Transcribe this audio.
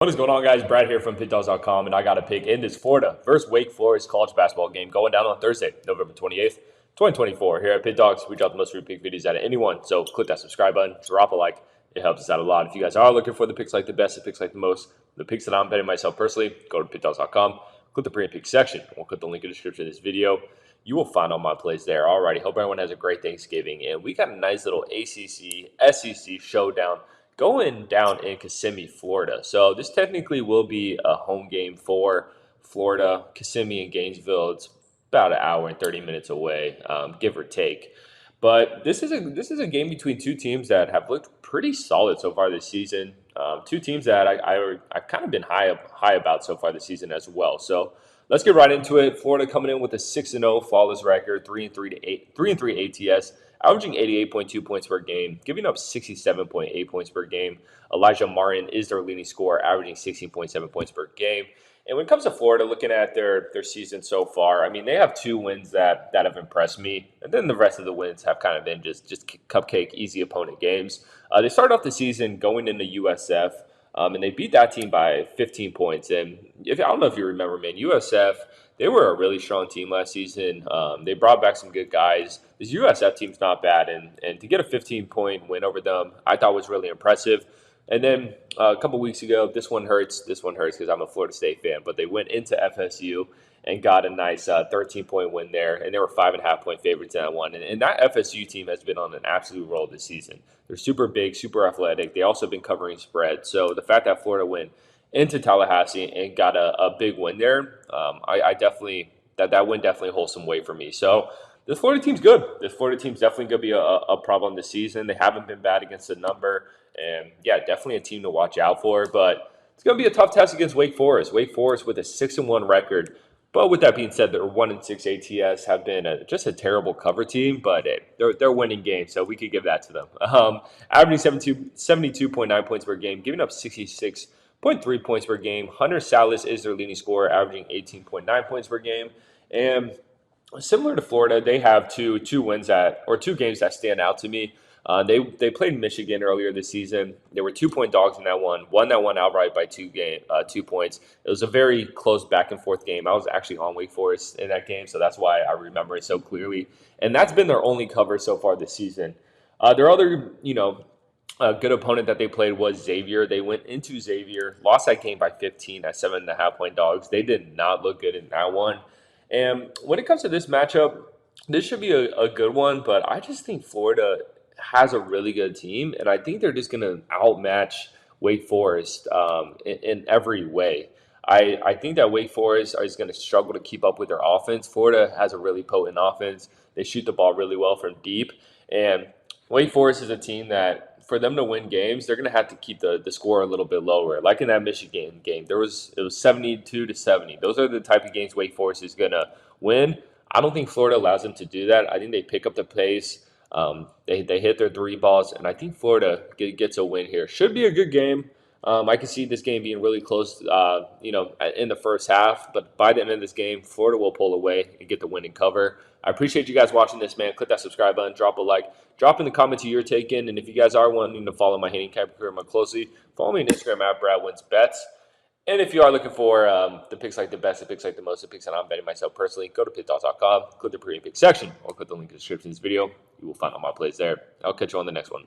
What is going on, guys? Brad here from Pickdawgz.com, and I got a pick in this Florida versus Wake Forest college basketball game going down on Thursday, November 28th, 2024. Here at Pickdawgz, we drop the most free pick videos out of anyone, so click that subscribe button, drop a like. It helps us out a lot. If you guys are looking for the picks like the best, the picks like the most, the picks that I'm betting myself personally, go to Pickdawgz.com, click the pre-pick section, or click the link in the description of this video. You will find all my plays there. Alrighty, hope everyone has a great Thanksgiving, and we got a nice little ACC, SEC showdown going down in Kissimmee, Florida. So this technically will be a home game for Florida. Kissimmee and Gainesville, it's about an hour and 30 minutes away, give or take. But this is a game between two teams that have looked pretty solid so far this season. Two teams that I've kind of been high about so far this season as well. So let's get right into it. Florida coming in with a 6-0 flawless record, 3-3 ATS, averaging 88.2 points per game, giving up 67.8 points per game. Elijah Martin is their leading scorer, averaging 16.7 points per game. And when it comes to Florida, looking at their season so far, I mean, they have two wins that have impressed me. And then the rest of the wins have kind of been just cupcake, easy opponent games. They started off the season going into USF, and they beat that team by 15 points. And I don't know if you remember, man, USF, they were a really strong team last season. They brought back some good guys. This USF team's not bad, and to get a 15-point win over them, I thought was really impressive. And then a couple weeks ago, this one hurts because I'm a Florida State fan, but they went into FSU and got a nice 13-point win there, and they were 5.5-point favorites in that one. And that FSU team has been on an absolute roll this season. They're super big, super athletic. They also been covering spread. So the fact that Florida went into Tallahassee and got a big win there, I definitely that win definitely holds some weight for me. So this Florida team's good. This Florida team's definitely going to be a problem this season. They haven't been bad against the number. And, yeah, definitely a team to watch out for. But it's going to be a tough test against Wake Forest. Wake Forest with a 6-1 record. But with that being said, their 1-6 ATS have been just a terrible cover team. But they're winning games, so we could give that to them. Averaging 72.9 points per game, giving up 66.3 points per game. Hunter Salas is their leading scorer, averaging 18.9 points per game. And similar to Florida, they have two games that stand out to me. They played Michigan earlier this season. They were 2-point dogs in that one. Won that one outright by 2 points. It was a very close back and forth game. I was actually on Wake Forest in that game, so that's why I remember it so clearly. And that's been their only cover so far this season. Their other, good opponent that they played was Xavier. They went into Xavier, lost that game by 15 at 7.5-point dogs. They did not look good in that one. And when it comes to this matchup, this should be a good one, but I just think Florida has a really good team, and I think they're just going to outmatch Wake Forest in every way. I think that Wake Forest is going to struggle to keep up with their offense. Florida has a really potent offense. They shoot the ball really well from deep, and Wake Forest is a team that, for them to win games, they're going to have to keep the score a little bit lower. Like in that Michigan game, it was 72-70. Those are the type of games Wake Forest is going to win. I don't think Florida allows them to do that. I think they pick up the pace. They hit their 3 balls, and I think Florida gets a win here. Should be a good game. I can see this game being really close, in the first half. But by the end of this game, Florida will pull away and get the winning cover. I appreciate you guys watching this, man. Click that subscribe button, drop a like, drop in the comments who you're taking. And if you guys are wanting to follow my handicapper career more closely, follow me on Instagram at BradWinsBets. And if you are looking for the picks like the best, the picks like the most, the picks that I'm betting myself personally, go to Pickdawgz.com, click the pre-pick section, or click the link in the description of this video. You will find all my plays there. I'll catch you on the next one.